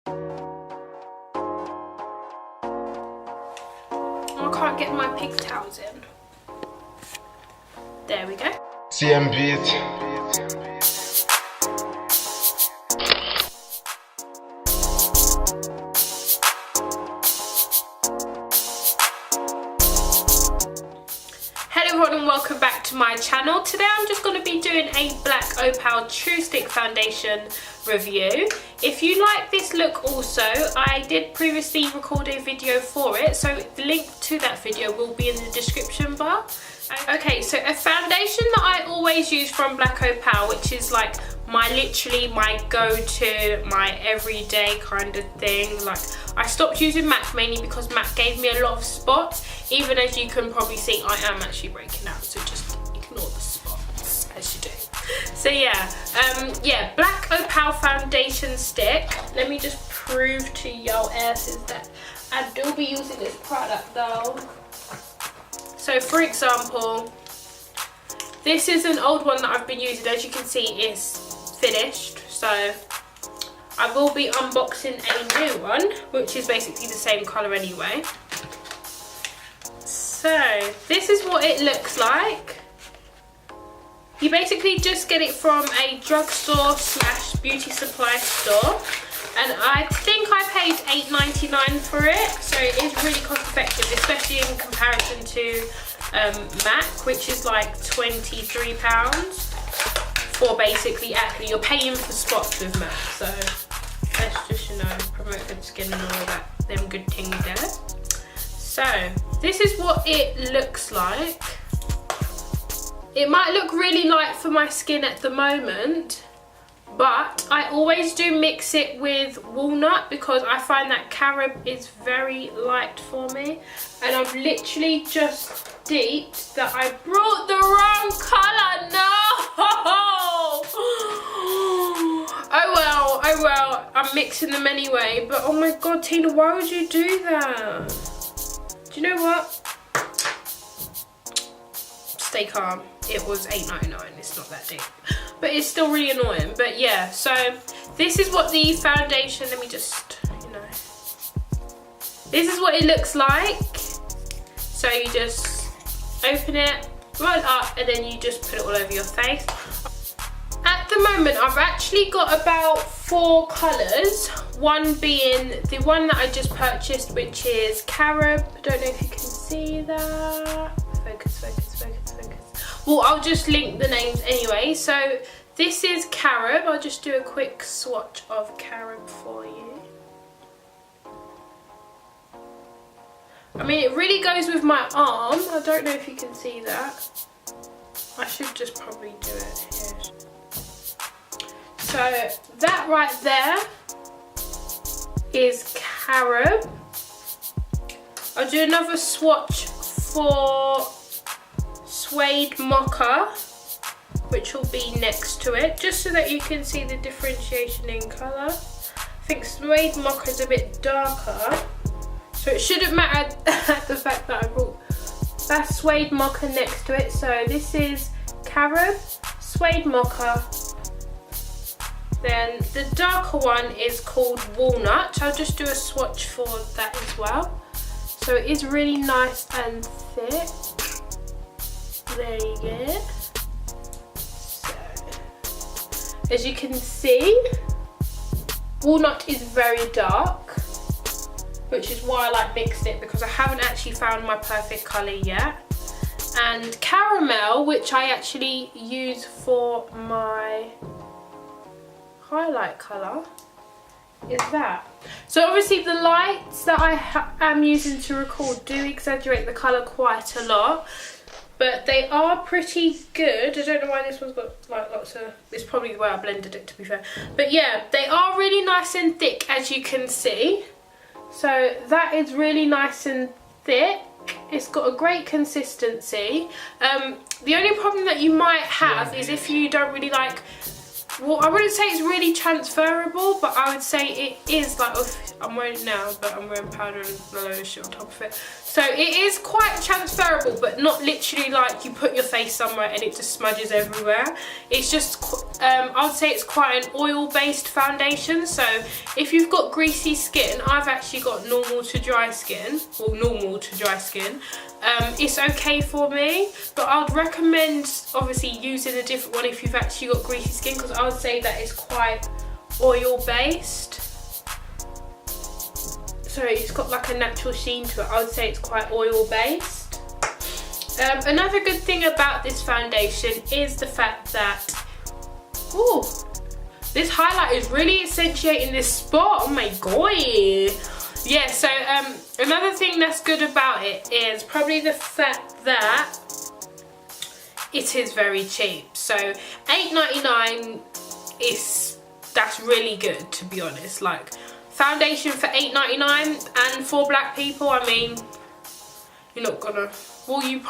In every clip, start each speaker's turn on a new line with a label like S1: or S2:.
S1: I can't get my pigtails in. There we go.
S2: CMB.
S1: Hello everyone and welcome back to my channel. Today I'm just going to be doing a black Opal True Stick foundation review. If you like this look also, I did previously record a video for it, so the link to that video will be in the description bar. Okay, so a foundation that I always use from Black Opal, which is like literally my go-to, my everyday kind of thing. Like, I stopped using MAC mainly because MAC gave me a lot of spots. Even as you can probably see, I am actually breaking out, so just ignore the spots as you do. So yeah, Black Opal foundation stick. Let me just prove to your asses that I do be using this product though. So for example, this is an old one that I've been using. As you can see, it's finished, so I will be unboxing a new one, which is basically the same colour anyway. So this is what it looks like. You basically just get it from a drugstore / beauty supply store, and I think I paid $8.99 for it, so it is really cost effective, especially in comparison to MAC, which is like £23 for basically actually you're paying for spots with MAC. So let's just, you know, promote good skin and all that, them good things there. So this is what it looks like. It might look really light for my skin at the moment, but I always do mix it with Walnut because I find that Carob is very light for me. And I've literally just deeped that I brought the wrong colour. No! Oh well, I'm mixing them anyway. But oh my god, Tina, why would you do that? Do you know what? Stay calm. It was $8.99, it's not that deep, but it's still really annoying. But yeah, so this is what the foundation, let me just, you know, this is what it looks like. So you just open it, roll it up, and then you just put it all over your face. At the moment I've actually got about 4 colours, one being the one that I just purchased, which is Carob. I don't know if you can see that. Focus. Well, I'll just link the names anyway. So this is Carob. I'll just do a quick swatch of Carob for you. I mean, it really goes with my arm. I don't know if you can see that. I should just probably do it here. So that right there is Carob. I'll do another swatch for Suede Maca, which will be next to it, just so that you can see the differentiation in colour. I think Suede Maca is a bit darker, so it shouldn't matter the fact that I brought that Suede Maca next to it. So this is Carob, Suede Maca. Then the darker one is called Walnut. I'll just do a swatch for that as well. So it is really nice and thick. There you go. So, as you can see, Walnut is very dark, which is why I like mixed it, because I haven't actually found my perfect colour yet. And Caramel, which I actually use for my highlight colour, is that. So obviously the lights that I am using to record do exaggerate the colour quite a lot, but they are pretty good. I don't know why this one's got like lots of, it's probably the way I blended it, to be fair. But yeah, they are really nice and thick, as you can see. So that is really nice and thick. It's got a great consistency. The only problem that you might have is if you don't really like well, I wouldn't say it's really transferable, but I would say it is. Like, I'm wearing it now, but I'm wearing powder and a load of shit on top of it. So it is quite transferable, but not literally like you put your face somewhere and it just smudges everywhere. It's just, I would say it's quite an oil-based foundation. So if you've got greasy skin, I've actually got normal to dry skin, or normal to dry skin. It's okay for me, but I'd recommend obviously using a different one if you've actually got greasy skin, because I would say that it's quite oil-based. So it's got like a natural sheen to it. I would say it's quite oil-based. Another good thing about this foundation is the fact that, ooh, this highlight is really accentuating this spot. Oh my god. Yeah, so another thing that's good about it is probably the fact that it is very cheap. So $8.99 that's really good, to be honest. Like, foundation for $8.99, and for black people, I mean, you're not gonna, you're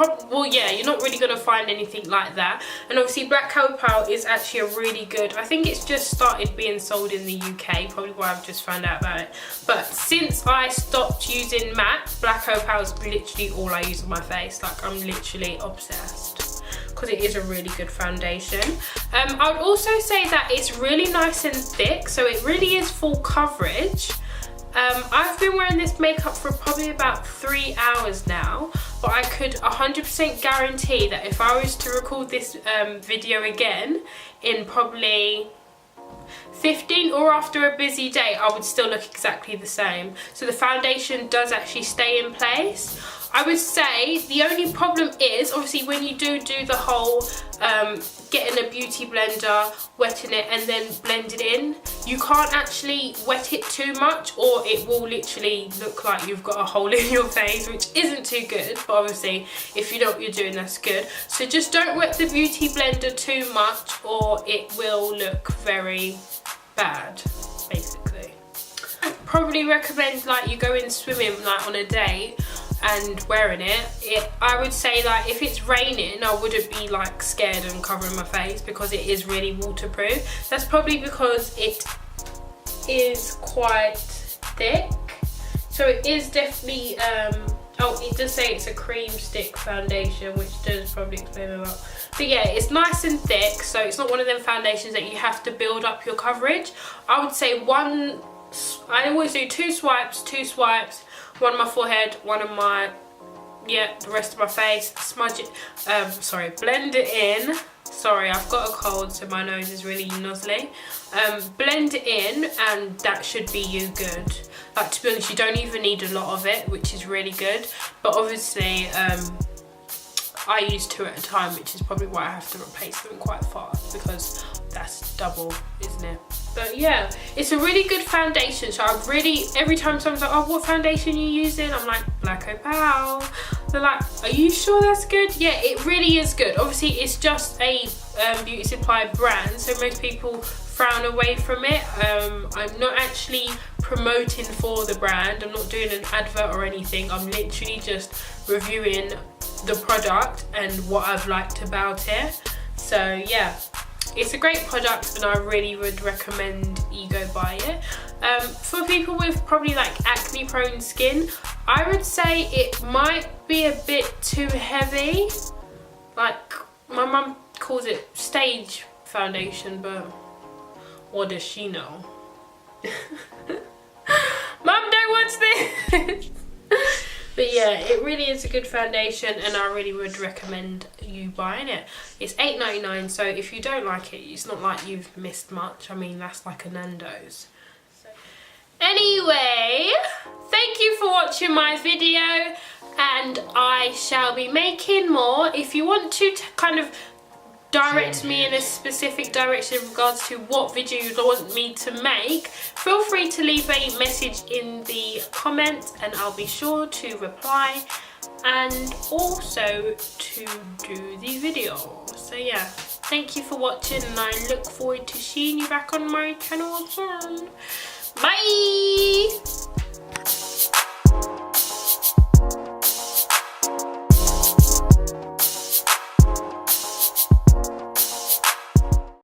S1: not really gonna find anything like that. And obviously Black Opal is actually a really good, I think it's just started being sold in the UK, probably why I've just found out about it. But since I stopped using matte, Black Opal is literally all I use on my face. Like, I'm literally obsessed, because it is a really good foundation. I would also say that it's really nice and thick, so it really is full coverage. I've been wearing this makeup for probably about 3 hours now, but I could 100% guarantee that if I was to record this video again in probably 15 or after a busy day, I would still look exactly the same. So the foundation does actually stay in place. I would say the only problem is obviously when you do the whole getting a beauty blender, wetting it and then blend it in, you can't actually wet it too much, or it will literally look like you've got a hole in your face, which isn't too good. But obviously if you know what you're doing, that's good. So just don't wet the beauty blender too much, or it will look very bad, basically. I'd probably recommend like you going swimming like on a date and wearing it. I would say like if it's raining, I wouldn't be like scared and covering my face, because it is really waterproof. That's probably because it is quite thick. So it is definitely oh, it does say it's a cream stick foundation, which does probably explain a lot. But yeah, it's nice and thick, so it's not one of them foundations that you have to build up your coverage. I would say I always do two swipes, one on my forehead, one on my, the rest of my face, smudge it, blend it in. Sorry, I've got a cold, so my nose is really nozzly. Blend it in, and that should be you good. Like, to be honest, you don't even need a lot of it, which is really good. But obviously, I use 2 at a time, which is probably why I have to replace them quite fast, because that's double, isn't it? But yeah, it's a really good foundation. So I really, every time someone's like, oh, what foundation are you using? I'm like, Black Opal. They're like, are you sure that's good? Yeah, it really is good. Obviously, it's just a beauty supply brand, so most people frown away from it. I'm not actually promoting for the brand. I'm not doing an advert or anything. I'm literally just reviewing the product and what I've liked about it. So yeah, it's a great product, and I really would recommend you go buy it. For people with probably like acne prone skin, I would say it might be a bit too heavy. Like, my mum calls it stage foundation, but what does she know? Mum, don't watch this. But yeah, it really is a good foundation, and I really would recommend you buying it. It's $8.99, so if you don't like it, it's not like you've missed much. I mean, that's like a Nando's. Anyway, thank you for watching my video, and I shall be making more. If you want to kind of direct me in a specific direction in regards to what video you want me to make, feel free to leave a message in the comments, and I'll be sure to reply and also to do the video. So yeah, thank you for watching, and I look forward to seeing you back on my channel soon. Bye!